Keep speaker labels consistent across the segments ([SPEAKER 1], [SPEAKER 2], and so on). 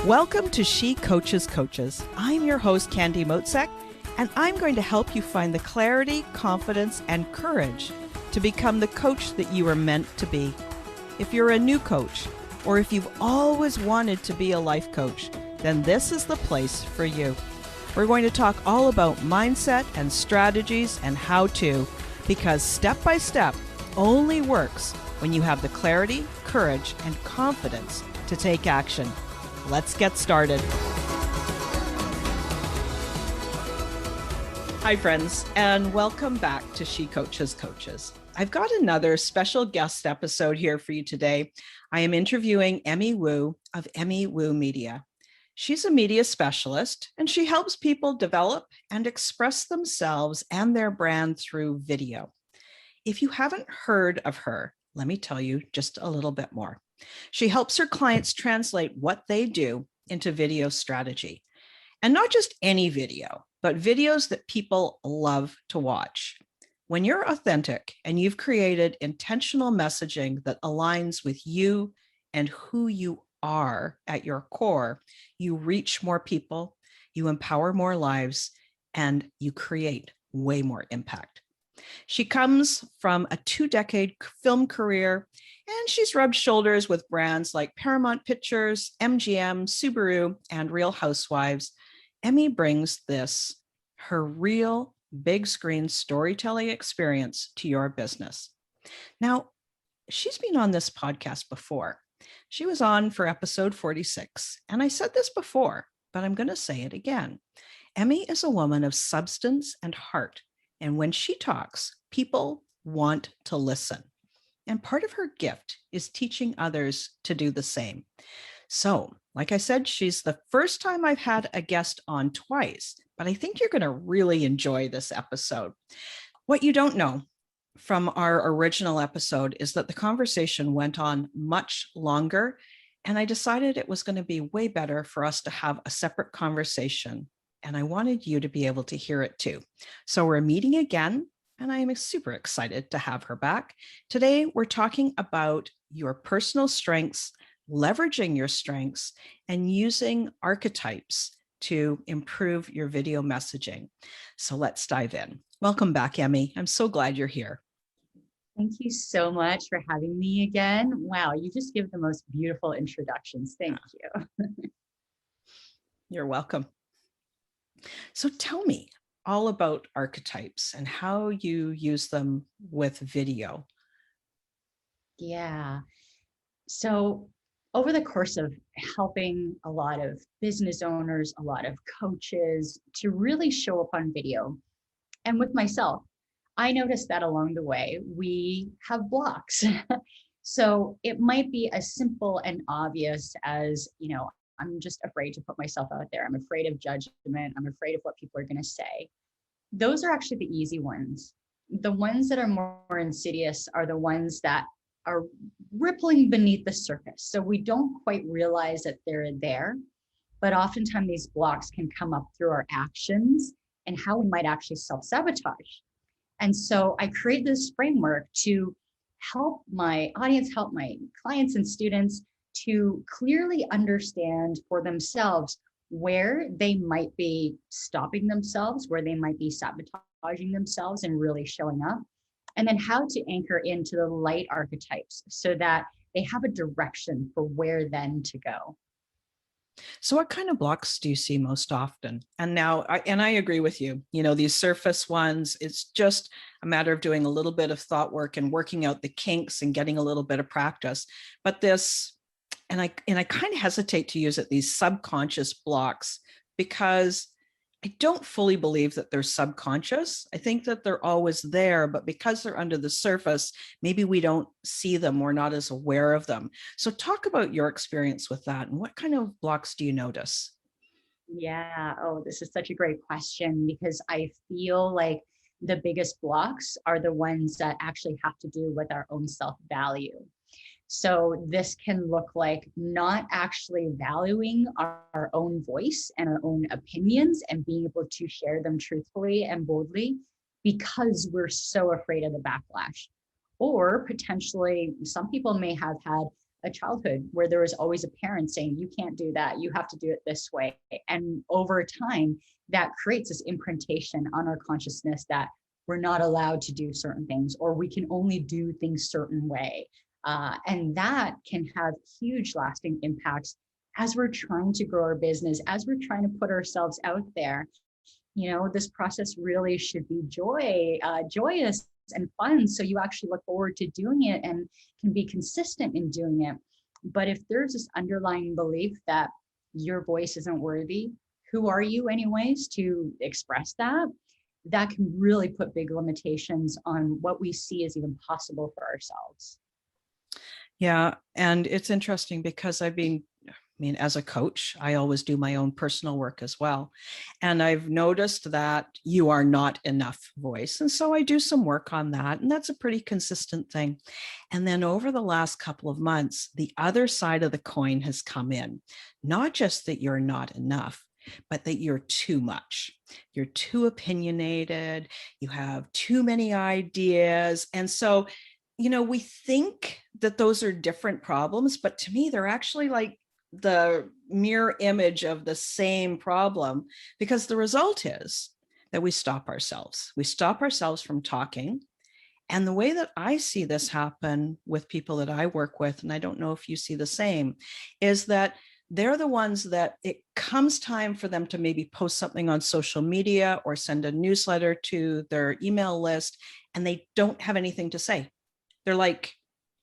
[SPEAKER 1] Welcome to She Coaches Coaches. I'm your host, Candy Motzek, and I'm going to help you find the clarity, confidence, and courage to become the coach that you are meant to be. If you're a new coach, or if you've always wanted to be a life coach, then this is the place for you. We're going to talk all about mindset and strategies and how to, because step by step only works when you have the clarity, courage, and confidence to take action. Let's get started. Hi, friends, and welcome back to She Coaches Coaches. I've got another special guest episode here for you today. I am interviewing Emmy Wu of Emmy Wu Media. She's a media specialist, and she helps people develop and express themselves and their brand through video. If you haven't heard of her, let me tell you just a little bit more. She helps her clients translate what they do into video strategy. And not just any video, but videos that people love to watch. When you're authentic and you've created intentional messaging that aligns with you and who you are at your core, you reach more people, you empower more lives, and you create way more impact. She comes from a 2-decade film career, and she's rubbed shoulders with brands like Paramount Pictures, MGM, Subaru, and Real Housewives. Emmy brings her real big screen storytelling experience to your business. Now, she's been on this podcast before. She was on for episode 46, and I said this before, but I'm going to say it again. Emmy is a woman of substance and heart, and when she talks, people want to listen. And part of her gift is teaching others to do the same. So, like I said, she's the first time I've had a guest on twice, but I think you're going to really enjoy this episode. What you don't know from our original episode is that the conversation went on much longer, and I decided it was going to be way better for us to have a separate conversation, and I wanted you to be able to hear it too. So we're meeting again, and I am super excited to have her back. Today, we're talking about your personal strengths, leveraging your strengths, and using archetypes to improve your video messaging. So let's dive in. Welcome back, Emmy. I'm so glad you're here.
[SPEAKER 2] Thank you so much for having me again. Wow, you just give the most beautiful introductions. Thank you.
[SPEAKER 1] You're welcome. So tell me all about archetypes and how you use them with video.
[SPEAKER 2] Yeah. So over the course of helping a lot of business owners, a lot of coaches to really show up on video, and with myself, I noticed that along the way, we have blocks. So it might be as simple and obvious as, I'm just afraid to put myself out there. I'm afraid of judgment. I'm afraid of what people are going to say. Those are actually the easy ones. The ones that are more insidious are the ones that are rippling beneath the surface. So we don't quite realize that they're there, but oftentimes these blocks can come up through our actions and how we might actually self-sabotage. And so I created this framework to help my audience, help my clients and students to clearly understand for themselves where they might be stopping themselves, where they might be sabotaging themselves and really showing up, and then how to anchor into the light archetypes so that they have a direction for where then to go.
[SPEAKER 1] So what kind of blocks do you see most often? And I agree with you, these surface ones, it's just a matter of doing a little bit of thought work and working out the kinks and getting a little bit of practice. But I kind of hesitate to use it, these subconscious blocks, because I don't fully believe that they're subconscious. I think that they're always there, but because they're under the surface, maybe we don't see them. We're not as aware of them. So talk about your experience with that and what kind of blocks do you notice?
[SPEAKER 2] Yeah. Oh, this is such a great question because I feel like the biggest blocks are the ones that actually have to do with our own self-value. So this can look like not actually valuing our own voice and our own opinions and being able to share them truthfully and boldly because we're so afraid of the backlash. Or potentially, some people may have had a childhood where there was always a parent saying, you can't do that, you have to do it this way. And over time, that creates this imprintation on our consciousness that we're not allowed to do certain things, or we can only do things certain way. And that can have huge lasting impacts as we're trying to grow our business, as we're trying to put ourselves out there. This process really should be joyous and fun. So you actually look forward to doing it and can be consistent in doing it. But if there's this underlying belief that your voice isn't worthy, who are you anyways to express that? That can really put big limitations on what we see as even possible for ourselves.
[SPEAKER 1] Yeah. And it's interesting because as a coach, I always do my own personal work as well. And I've noticed that you are not enough voice. And so I do some work on that. And that's a pretty consistent thing. And then over the last couple of months, the other side of the coin has come in. Not just that you're not enough, but that you're too much. You're too opinionated. You have too many ideas. And so, we think that those are different problems, but to me, they're actually like the mirror image of the same problem, because the result is that we stop ourselves. We stop ourselves from talking. And the way that I see this happen with people that I work with, and I don't know if you see the same, is that they're the ones that it comes time for them to maybe post something on social media or send a newsletter to their email list, and they don't have anything to say. They're like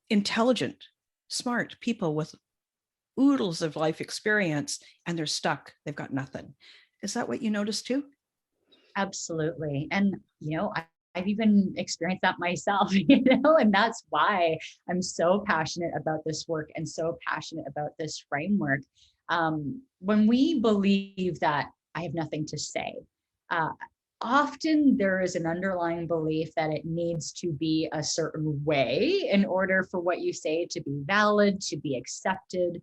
[SPEAKER 1] intelligent, smart people with oodles of life experience, and they're stuck. They've got nothing. Is that what you noticed too?
[SPEAKER 2] Absolutely. And, I've even experienced that myself, and that's why I'm so passionate about this work and so passionate about this framework. When we believe that I have nothing to say, often there is an underlying belief that it needs to be a certain way in order for what you say to be valid, to be accepted.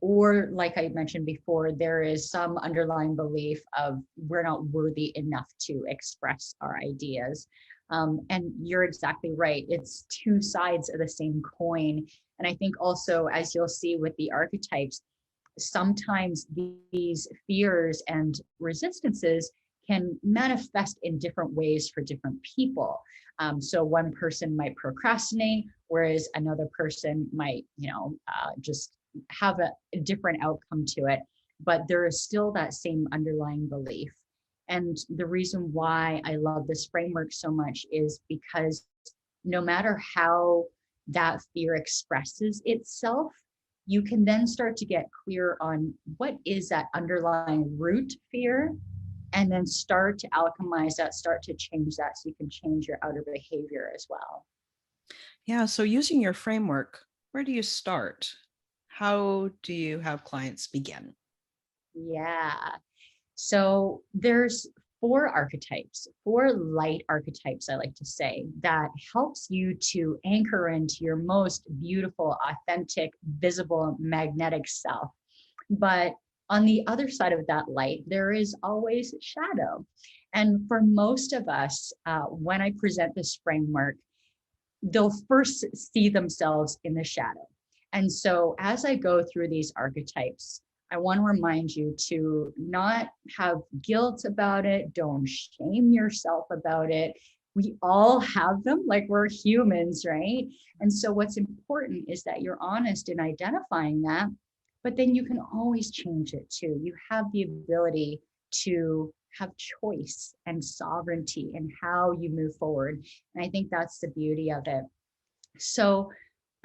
[SPEAKER 2] Or like I mentioned before, there is some underlying belief of we're not worthy enough to express our ideas. And you're exactly right. It's two sides of the same coin. And I think also, as you'll see with the archetypes, sometimes these fears and resistances can manifest in different ways for different people. So one person might procrastinate, whereas another person might, just have a different outcome to it, but there is still that same underlying belief. And the reason why I love this framework so much is because no matter how that fear expresses itself, you can then start to get clear on what is that underlying root fear, and then start to alchemize that, start to change that so you can change your outer behavior as well.
[SPEAKER 1] Yeah. So using your framework, where do you start? How do you have clients begin?
[SPEAKER 2] Yeah. So there's four light archetypes, I like to say, that helps you to anchor into your most beautiful, authentic, visible, magnetic self. But on the other side of that light, there is always shadow. And for most of us, when I present this framework, they'll first see themselves in the shadow. And so as I go through these archetypes, I want to remind you to not have guilt about it. Don't shame yourself about it. We all have them, like we're humans, right? And so what's important is that you're honest in identifying that, but then you can always change it too. You have the ability to have choice and sovereignty in how you move forward. And I think that's the beauty of it. So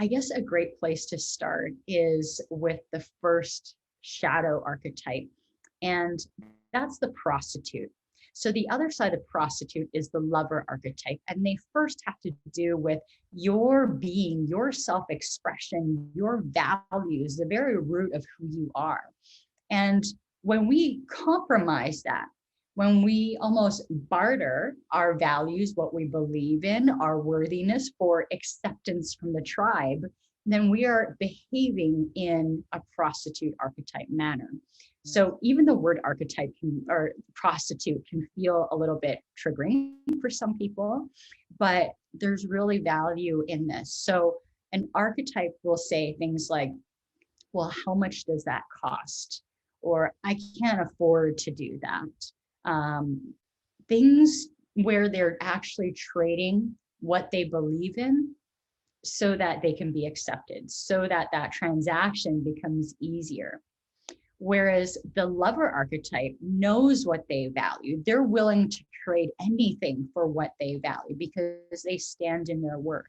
[SPEAKER 2] I guess a great place to start is with the first shadow archetype, and that's the prostitute. So the other side of prostitute is the lover archetype, and they first have to do with your being, your self-expression, your values, the very root of who you are. And when we compromise that, when we almost barter our values, what we believe in, our worthiness for acceptance from the tribe, then we are behaving in a prostitute archetype manner. So even the word archetype or prostitute can feel a little bit triggering for some people, but there's really value in this. So An archetype will say things like, well, how much does that cost? Or I can't afford to do that. Things where they're actually trading what they believe in so that they can be accepted, so that that transaction becomes easier. Whereas the lover archetype knows what they value. They're willing to trade anything for what they value because they stand in their worth.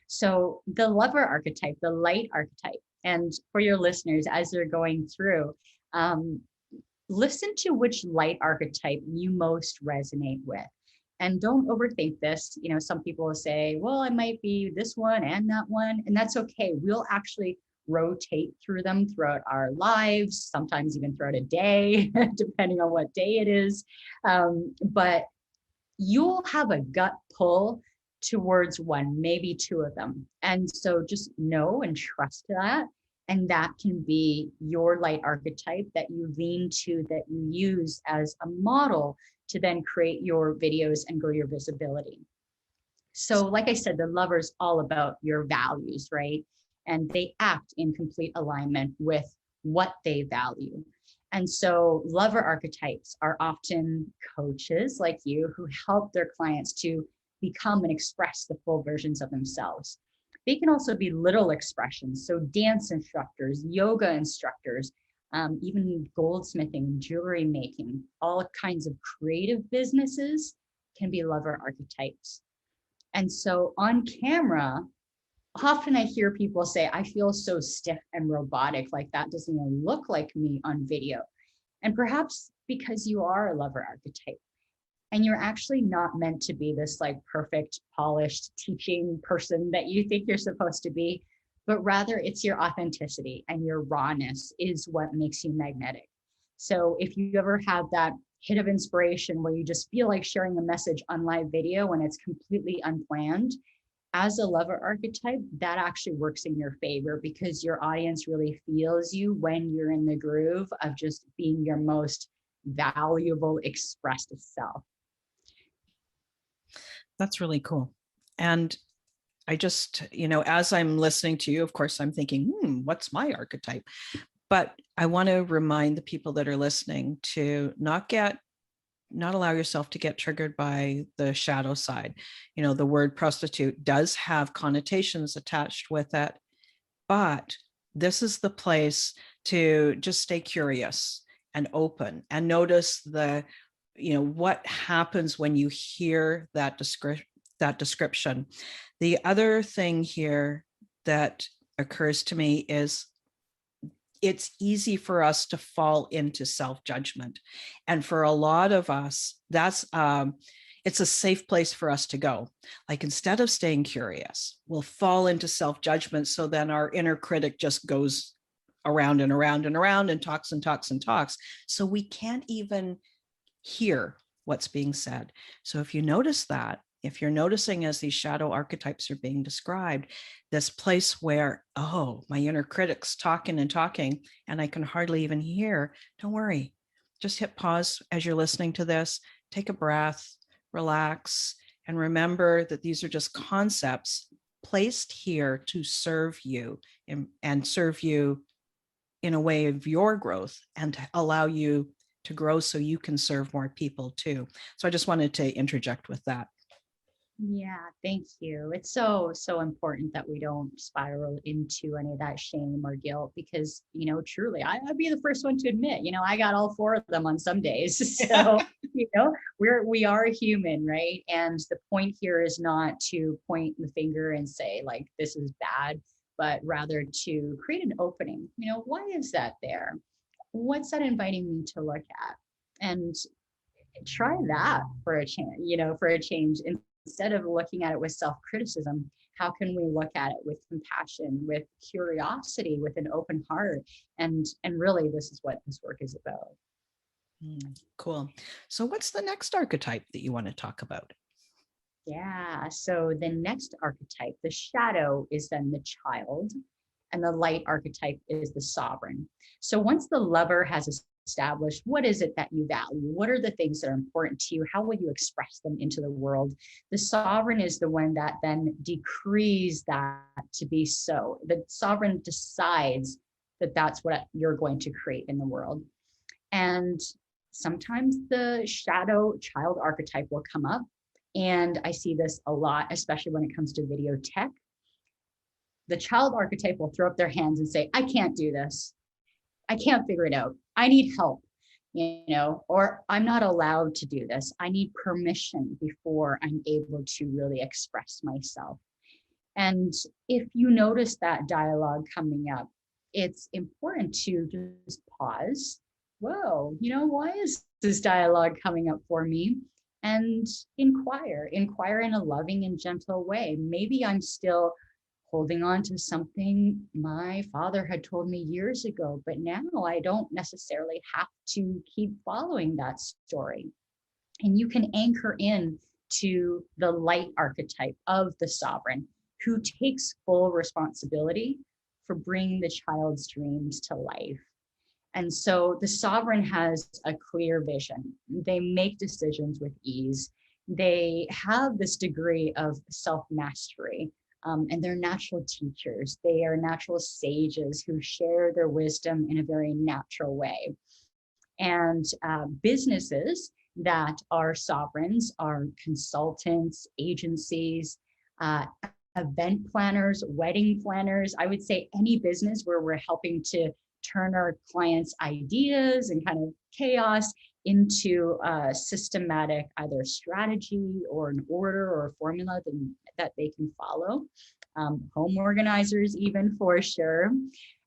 [SPEAKER 2] So the lover archetype, the light archetype, and for your listeners, as they're going through, listen to which light archetype you most resonate with. And don't overthink this. You know, some people will say, well, I might be this one and that one, and that's okay. We'll actually rotate through them throughout our lives, sometimes even throughout a day, depending on what day it is. But you'll have a gut pull towards one, maybe two of them. And so just know and trust that. And that can be your light archetype that you lean to, that you use as a model to then create your videos and grow your visibility. So like I said, the lover's all about your values, right? And they act in complete alignment with what they value. And so lover archetypes are often coaches like you who help their clients to become and express the full versions of themselves. They can also be little expressions. So dance instructors, yoga instructors, even goldsmithing, jewelry making, all kinds of creative businesses can be lover archetypes. And so on camera, often I hear people say, I feel so stiff and robotic, like that doesn't even look like me on video. And perhaps because you are a lover archetype and you're actually not meant to be this like perfect, polished teaching person that you think you're supposed to be, but rather it's your authenticity and your rawness is what makes you magnetic. So if you ever have that hit of inspiration where you just feel like sharing a message on live video when it's completely unplanned, as a lover archetype, that actually works in your favor because your audience really feels you when you're in the groove of just being your most valuable, expressed self.
[SPEAKER 1] That's really cool. And I just, as I'm listening to you, of course, I'm thinking, what's my archetype? But I want to remind the people that are listening to not allow yourself to get triggered by the shadow side. The word prostitute does have connotations attached with it, but this is the place to just stay curious and open and notice what happens when you hear that description. The other thing here that occurs to me is it's easy for us to fall into self-judgment. And for a lot of us, that's it's a safe place for us to go. Like instead of staying curious, we'll fall into self-judgment. So then our inner critic just goes around and around and around and talks and talks and talks. So we can't even hear what's being said. So if you notice that, if you're noticing as these shadow archetypes are being described, this place where, oh, my inner critic's talking and talking, and I can hardly even hear, don't worry. Just hit pause as you're listening to this, take a breath, relax, and remember that these are just concepts placed here to serve you and serve you in a way of your growth and to allow you to grow so you can serve more people too. So I just wanted to interject with that.
[SPEAKER 2] Yeah, thank you. It's so important that we don't spiral into any of that shame or guilt because, truly, I'd be the first one to admit, I got all four of them on some days. So, we are human, right? And the point here is not to point the finger and say like, this is bad, but rather to create an opening. Why is that there? What's that inviting me to look at? And try that for a change. Instead of looking at it with self-criticism, how can we look at it with compassion, with curiosity, with an open heart? And really, this is what this work is about.
[SPEAKER 1] Cool. So what's the next archetype that you want to talk about?
[SPEAKER 2] Yeah, so the next archetype, the shadow, is then the child, and the light archetype is the sovereign. So once the lover has establish what is it that you value? What are the things that are important to you? How will you express them into the world? The sovereign is the one that then decrees that to be so. The sovereign decides that that's what you're going to create in the world. And sometimes the shadow child archetype will come up. And I see this a lot, especially when it comes to video tech. The child archetype will throw up their hands and say, I can't do this. I can't figure it out. I need help, or I'm not allowed to do this. I need permission before I'm able to really express myself. And if you notice that dialogue coming up, it's important to just pause. Whoa, why is this dialogue coming up for me? And inquire in a loving and gentle way. Maybe I'm still holding on to something my father had told me years ago, but now I don't necessarily have to keep following that story. And you can anchor in to the light archetype of the sovereign, who takes full responsibility for bringing the child's dreams to life. And so the sovereign has a clear vision. They make decisions with ease. They have this degree of self-mastery, and they're natural teachers. They are natural sages who share their wisdom in a very natural way. And businesses that are sovereigns are consultants, agencies, event planners, wedding planners. I would say any business where we're helping to turn our clients' ideas and kind of chaos into a systematic either strategy or an order or a formula that they can follow. Home organizers even, for sure.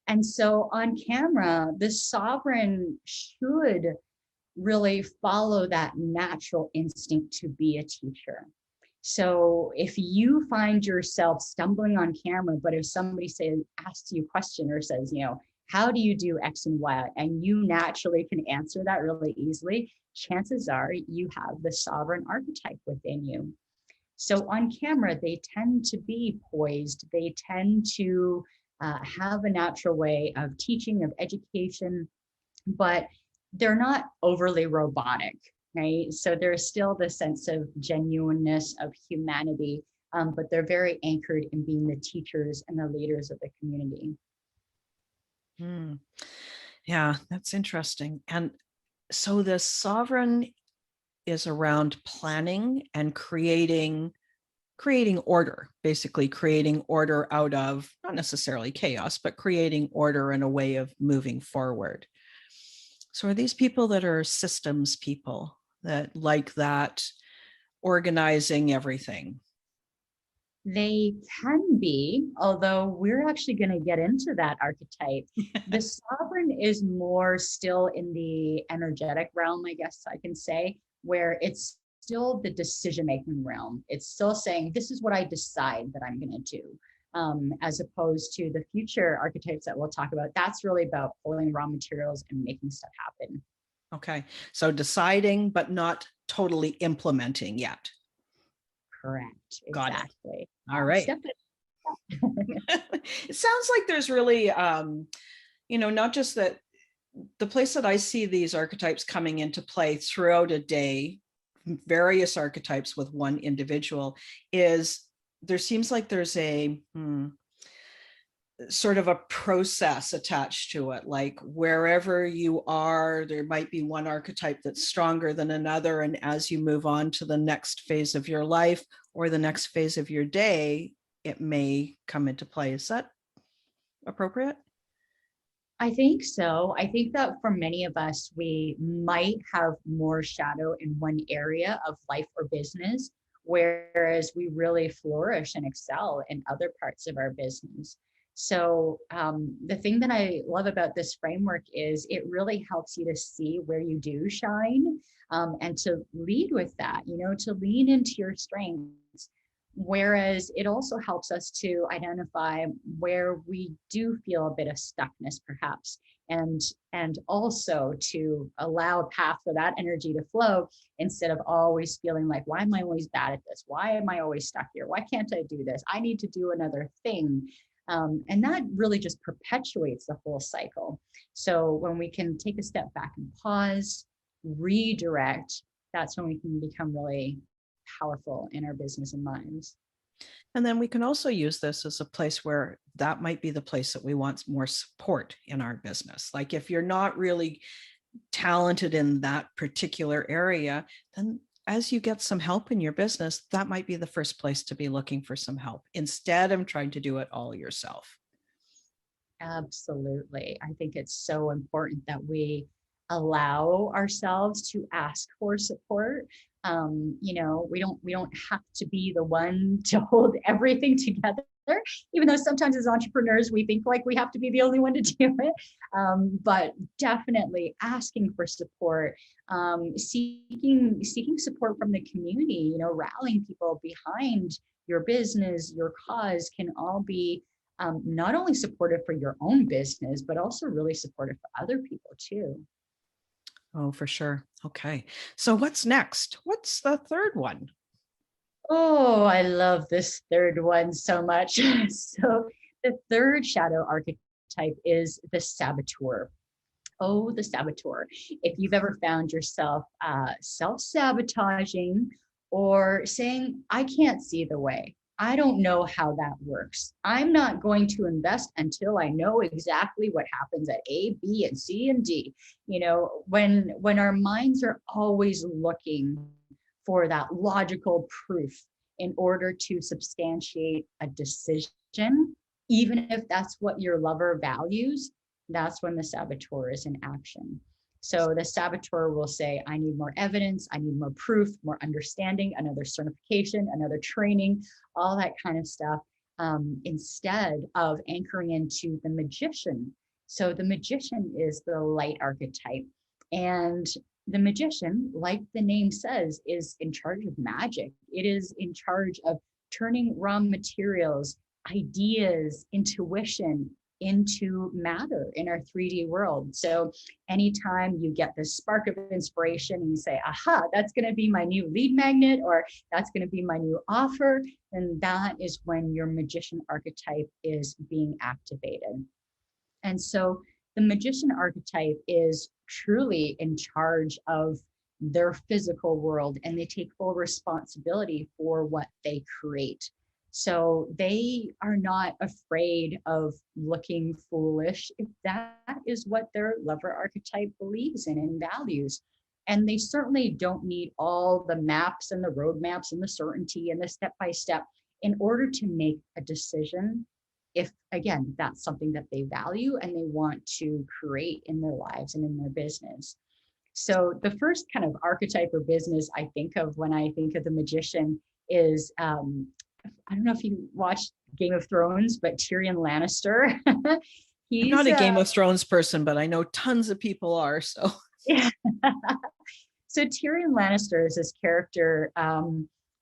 [SPEAKER 2] And so on camera, the sovereign should really follow that natural instinct to be a teacher. So if you find yourself stumbling on camera, but if somebody asks you a question or says, how do you do X and Y? And you naturally can answer that really easily. Chances are you have the sovereign archetype within you. So on camera, they tend to be poised. They tend to have a natural way of teaching, of education, but they're not overly robotic, right? So there's still the sense of genuineness, of humanity, but they're very anchored in being the teachers and the leaders of the community.
[SPEAKER 1] Yeah, that's interesting. And so the sovereign is around planning and creating order, basically creating order out of not necessarily chaos, but creating order and a way of moving forward. So are these people that are systems people that like that organizing everything?
[SPEAKER 2] They can be, although we're actually going to get into that archetype. The sovereign is more still in the energetic realm, I guess I can say, where it's still the decision-making realm. It's still saying, this is what I decide that I'm going to do, as opposed to the future archetypes that we'll talk about. That's really about pulling raw materials and making stuff happen.
[SPEAKER 1] Okay, so deciding, but not totally implementing yet.
[SPEAKER 2] Correct.
[SPEAKER 1] Got
[SPEAKER 2] exactly.
[SPEAKER 1] It. All right. It sounds like there's really, not just that the place that I see these archetypes coming into play throughout a day, various archetypes with one individual, is there seems like there's a sort of a process attached to it. Like wherever you are, there might be one archetype that's stronger than another. And as you move on to the next phase of your life or the next phase of your day, it may come into play. Is that appropriate?
[SPEAKER 2] I think so. I think that for many of us, we might have more shadow in one area of life or business, whereas we really flourish and excel in other parts of our business. So the thing that I love about this framework is it really helps you to see where you do shine, and to lead with that, to lean into your strengths. Whereas it also helps us to identify where we do feel a bit of stuckness, perhaps, and also to allow a path for that energy to flow instead of always feeling like, why am I always bad at this? Why am I always stuck here? Why can't I do this? I need to do another thing. And that really just perpetuates the whole cycle. So when we can take a step back and pause, redirect, that's when we can become really powerful in our business and lives.
[SPEAKER 1] And then we can also use this as a place where that might be the place that we want more support in our business. Like if you're not really talented in that particular area, then as you get some help in your business, that might be the first place to be looking for some help instead of trying to do it all yourself.
[SPEAKER 2] Absolutely. I think it's so important that we allow ourselves to ask for support. We don't have to be the one to hold everything together, even though sometimes as entrepreneurs, we think like we have to be the only one to do it. But definitely asking for support, seeking support from the community, rallying people behind your business, your cause can all be not only supportive for your own business, but also really supportive for other people too.
[SPEAKER 1] Oh, for sure. Okay. So what's next? What's the third one?
[SPEAKER 2] Oh, I love this third one so much. So the third shadow archetype is the saboteur. Oh, the saboteur. If you've ever found yourself self-sabotaging or saying, I can't see the way. I don't know how that works. I'm not going to invest until I know exactly what happens at A, B, and C, and D. When our minds are always looking for that logical proof in order to substantiate a decision, even if that's what your lover values, that's when the saboteur is in action. So the saboteur will say, I need more evidence, I need more proof, more understanding, another certification, another training, all that kind of stuff, instead of anchoring into the magician. So the magician is the light archetype. And the magician, like the name says, is in charge of magic. It is in charge of turning raw materials, ideas, intuition into matter in our 3D world. So anytime you get this spark of inspiration and you say, aha, that's going to be my new lead magnet, or that's going to be my new offer, then that is when your magician archetype is being activated. And so the magician archetype is truly in charge of their physical world, and they take full responsibility for what they create. So they are not afraid of looking foolish if that is what their lover archetype believes in and values. And they certainly don't need all the maps and the roadmaps and the certainty and the step-by-step in order to make a decision. If, again, that's something that they value and they want to create in their lives and in their business. So the first kind of archetype or business I think of when I think of the magician is, I don't know if you watched Game of Thrones, but Tyrion Lannister.
[SPEAKER 1] I'm not a Game of Thrones person, but I know tons of people are. So,
[SPEAKER 2] yeah. So Tyrion Lannister is this character,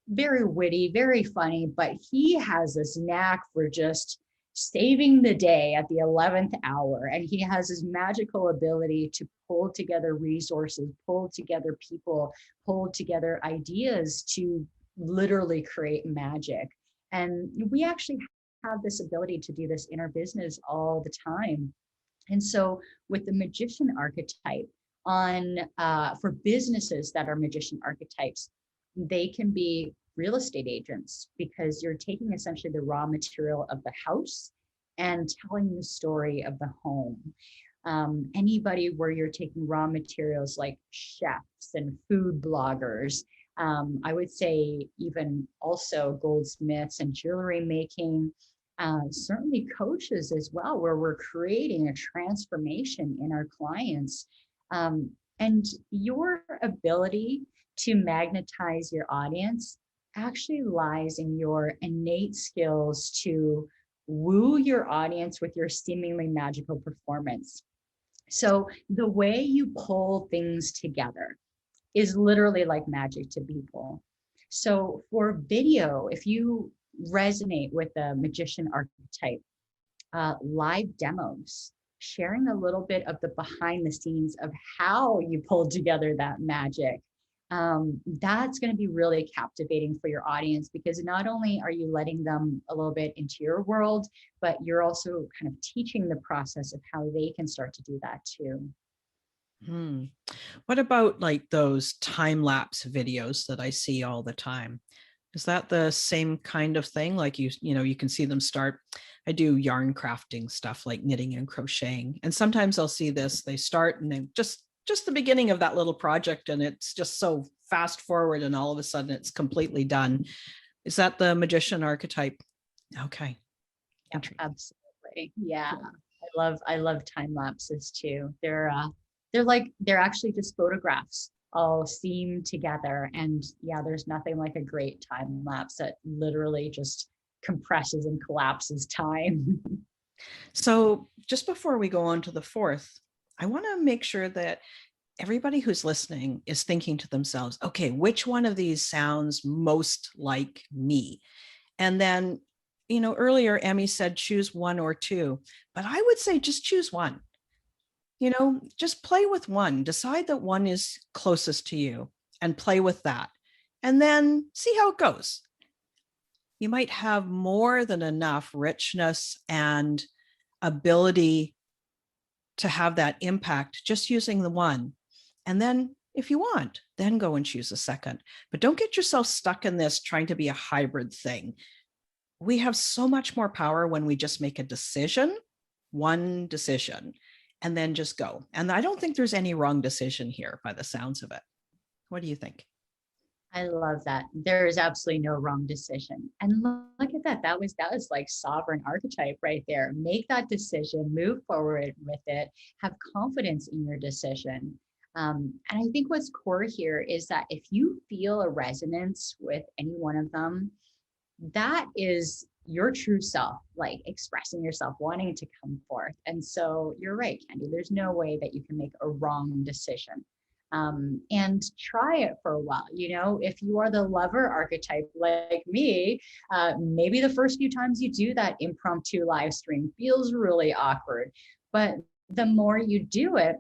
[SPEAKER 2] very witty, very funny, but he has this knack for just saving the day at the 11th hour. And he has this magical ability to pull together resources, pull together people, pull together ideas to literally create magic. And we actually have this ability to do this in our business all the time. And so with the magician archetype for businesses that are magician archetypes, they can be real estate agents because you're taking essentially the raw material of the house and telling the story of the home. Anybody where you're taking raw materials like chefs and food bloggers, I would say even also goldsmiths and jewelry making, certainly coaches as well, where we're creating a transformation in our clients. And your ability to magnetize your audience actually lies in your innate skills to woo your audience with your seemingly magical performance. So the way you pull things together is literally like magic to people. So for video, if you resonate with the magician archetype, live demos, sharing a little bit of the behind the scenes of how you pulled together that magic, that's going to be really captivating for your audience, because not only are you letting them a little bit into your world, but you're also kind of teaching the process of how they can start to do that too.
[SPEAKER 1] Hmm. What about like those time lapse videos that I see all the time? Is that the same kind of thing? Like you can see them start. I do yarn crafting stuff like knitting and crocheting. And sometimes I'll see this, they start and they just the beginning of that little project, and it's just so fast forward and all of a sudden it's completely done. Is that the magician archetype? Okay.
[SPEAKER 2] Yep, absolutely. Yeah. I love time lapses too. They're actually just photographs all seamed together. And yeah, there's nothing like a great time lapse that literally just compresses and collapses time.
[SPEAKER 1] So just before we go on to the fourth, I want to make sure that everybody who's listening is thinking to themselves, okay, which one of these sounds most like me? And then, earlier Emmy said choose one or two, but I would say just choose one. Just play with one, decide that one is closest to you and play with that. And then see how it goes. You might have more than enough richness and ability to have that impact just using the one. And then if you want, then go and choose a second. But don't get yourself stuck in this trying to be a hybrid thing. We have so much more power when we just make a decision, one decision, and then just go. And I don't think there's any wrong decision here by the sounds of it. What do you think?
[SPEAKER 2] I love that. There is absolutely no wrong decision. And look at that. That was like sovereign archetype right there. Make that decision, move forward with it, have confidence in your decision. And I think what's core here is that if you feel a resonance with any one of them, that is your true self, like expressing yourself, wanting to come forth. And so you're right, Candy, there's no way that you can make a wrong decision. And try it for a while. If you are the lover archetype like me, maybe the first few times you do that impromptu live stream feels really awkward. But the more you do it,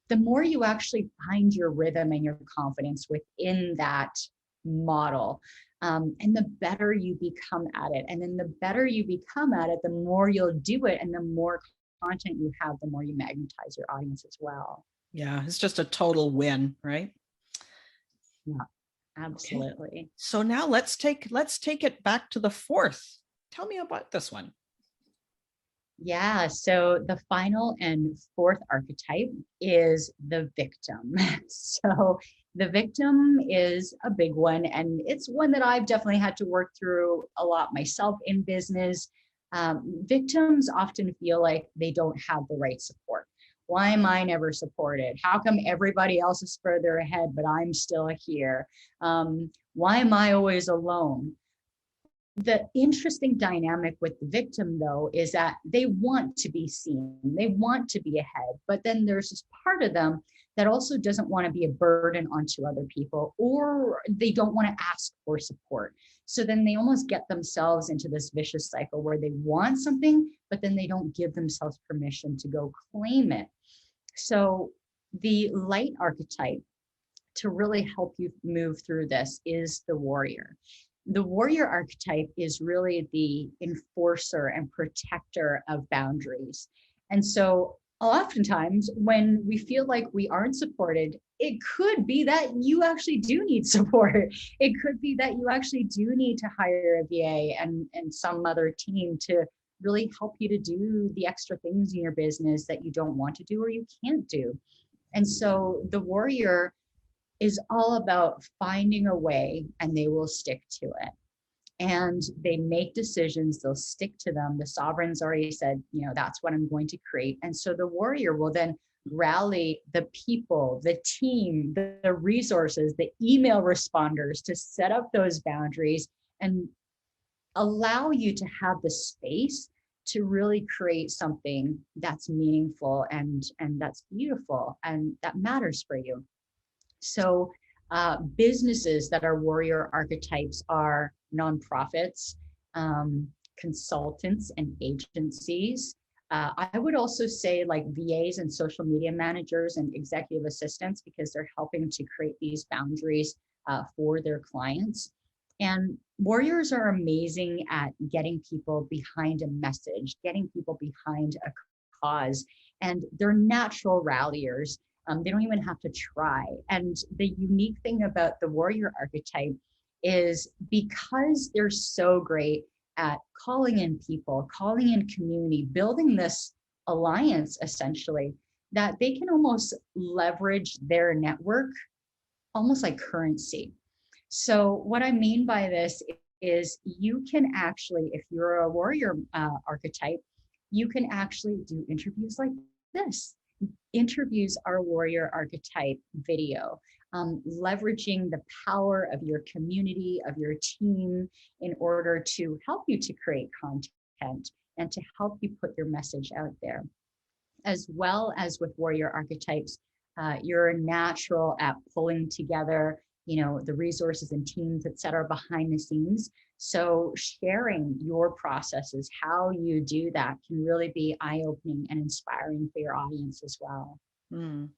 [SPEAKER 2] the more you actually find your rhythm and your confidence within that model. And the better you become at it. And then the better you become at it, the more you'll do it. And the more content you have, the more you magnetize your audience as well.
[SPEAKER 1] Yeah, it's just a total win, right?
[SPEAKER 2] Yeah, absolutely.
[SPEAKER 1] Okay. So now let's take it back to the fourth. Tell me about this one.
[SPEAKER 2] Yeah, so the final and fourth archetype is the victim. So the victim is a big one, and it's one that I've definitely had to work through a lot myself in business. Victims often feel like they don't have the right support. Why am I never supported? How come everybody else is further ahead, but I'm still here? Why am I always alone? The interesting dynamic with the victim, though, is that they want to be seen, they want to be ahead, but then there's this part of them that also doesn't want to be a burden onto other people, or they don't want to ask for support. So then they almost get themselves into this vicious cycle where they want something, but then they don't give themselves permission to go claim it. So the light archetype to really help you move through this is the warrior. The warrior archetype is really the enforcer and protector of boundaries. And so oftentimes when we feel like we aren't supported, it could be that you actually do need support. It could be that you actually do need to hire a VA and some other team to really help you to do the extra things in your business that you don't want to do or you can't do. And so the warrior is all about finding a way, and they will stick to it. And they make decisions, they'll stick to them. The sovereign's already said, that's what I'm going to create. And so the warrior will then rally the people, the team, the resources, the email responders to set up those boundaries and allow you to have the space to really create something that's meaningful and that's beautiful and that matters for you. So businesses that are warrior archetypes are nonprofits, consultants and agencies, I would also say like VAs and social media managers and executive assistants, because they're helping to create these boundaries for their clients. And warriors are amazing at getting people behind a message, getting people behind a cause, and they're natural ralliers. They don't even have to try. And the unique thing about the warrior archetype is because they're so great at calling in people, calling in community, building this alliance essentially, that they can almost leverage their network almost like currency. So, what I mean by this is you can actually, if you're a warrior archetype, you can actually do interviews like this. Interviews are warrior archetype video, leveraging the power of your community, of your team, in order to help you to create content and to help you put your message out there. As well as with warrior archetypes, you're natural at pulling together, the resources and teams, et cetera, behind the scenes. So sharing your processes, how you do that, can really be eye-opening and inspiring for your audience as well.
[SPEAKER 1] Mm.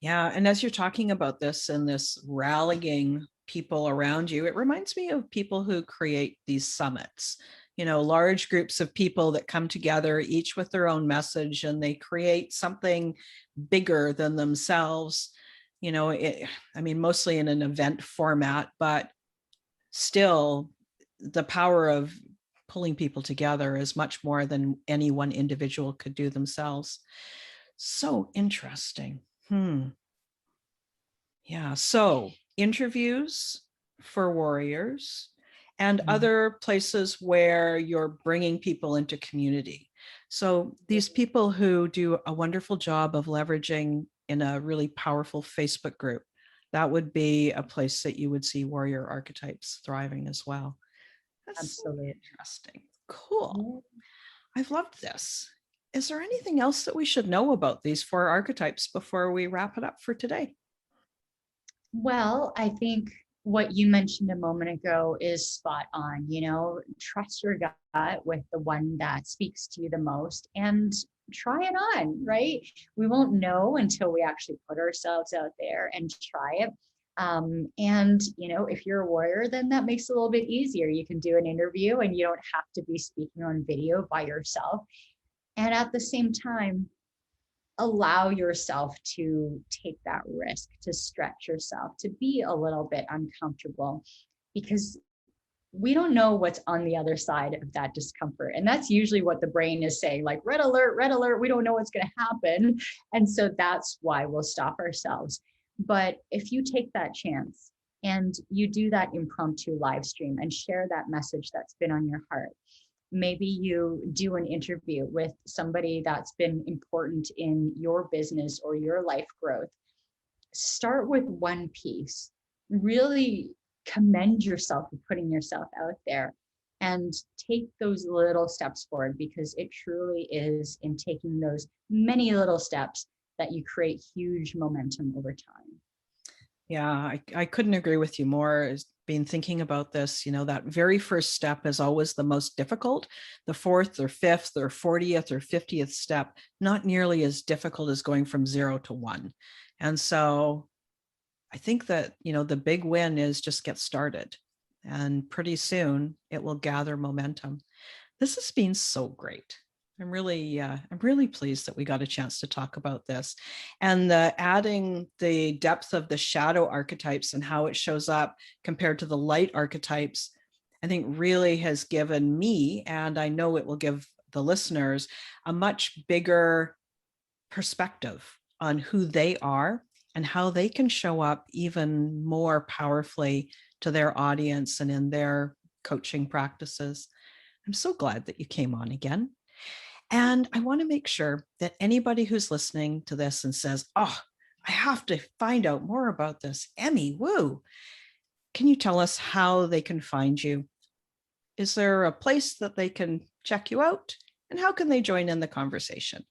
[SPEAKER 1] Yeah. And as you're talking about this and this rallying people around you, it reminds me of people who create these summits, large groups of people that come together, each with their own message, and they create something bigger than themselves. Mostly in an event format, but still the power of pulling people together is much more than any one individual could do themselves. So interesting. Yeah. So interviews for warriors and other places where you're bringing people into community. So these people who do a wonderful job of leveraging in a really powerful Facebook group, that would be a place that you would see warrior archetypes thriving as well. That's
[SPEAKER 2] Absolutely.
[SPEAKER 1] so interesting. Cool. I've loved this. Is there anything else that we should know about these four archetypes before we wrap it up for today?
[SPEAKER 2] Well, I think what you mentioned a moment ago is spot on. Trust your gut with the one that speaks to you the most and try it on, right? We won't know until we actually put ourselves out there and try it. If you're a warrior, then that makes it a little bit easier. You can do an interview and you don't have to be speaking on video by yourself. And at the same time, allow yourself to take that risk, to stretch yourself, to be a little bit uncomfortable, because we don't know what's on the other side of that discomfort. And that's usually what the brain is saying, like red alert, we don't know what's going to happen. And so that's why we'll stop ourselves. But if you take that chance and you do that impromptu live stream and share that message that's been on your heart, maybe you do an interview with somebody that's been important in your business or your life growth. Start with one piece. Really commend yourself for putting yourself out there and take those little steps forward, because it truly is in taking those many little steps that you create huge momentum over time.
[SPEAKER 1] Yeah, I couldn't agree with you more. Is been thinking about this, that very first step is always the most difficult. The fourth or fifth or 40th or 50th step, not nearly as difficult as going from 0 to 1. And so I think that, the big win is just get started, and pretty soon it will gather momentum. This has been so great. I'm really pleased that we got a chance to talk about this, and adding the depth of the shadow archetypes and how it shows up compared to the light archetypes, I think really has given me, and I know it will give the listeners, a much bigger perspective on who they are and how they can show up even more powerfully to their audience and in their coaching practices. I'm so glad that you came on again. And I want to make sure that anybody who's listening to this and says, oh, I have to find out more about this, Emmy Wu, can you tell us how they can find you? Is there a place that they can check you out? And how can they join in the conversation?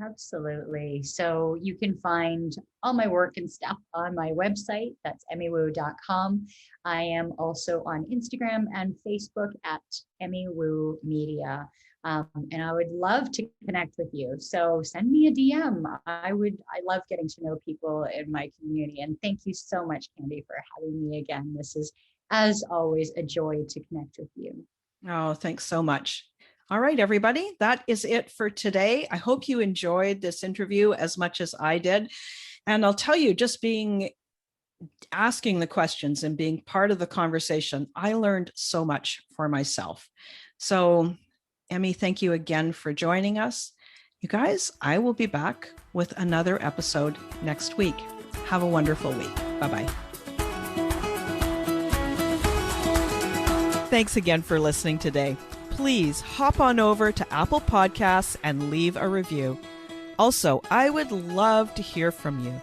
[SPEAKER 2] Absolutely. So you can find all my work and stuff on my website. That's emmywu.com. I am also on Instagram and Facebook at Emmy Wu Media. And I would love to connect with you. So send me a DM. I love getting to know people in my community. And thank you so much, Candy, for having me again. This is, as always, a joy to connect with you.
[SPEAKER 1] Oh, thanks so much. All right, everybody, that is it for today. I hope you enjoyed this interview as much as I did. And I'll tell you, just asking the questions and being part of the conversation, I learned so much for myself. So, Emmy, thank you again for joining us. You guys, I will be back with another episode next week. Have a wonderful week. Bye-bye. Thanks again for listening today. Please hop on over to Apple Podcasts and leave a review. Also, I would love to hear from you.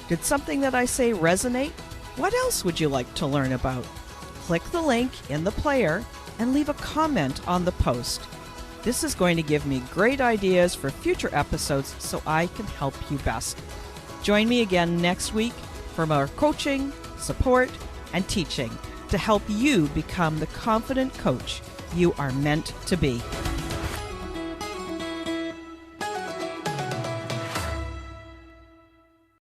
[SPEAKER 1] Did something that I say resonate? What else would you like to learn about? Click the link in the player and leave a comment on the post. This is going to give me great ideas for future episodes so I can help you best. Join me again next week for more coaching, support, and teaching to help you become the confident coach you are meant to be.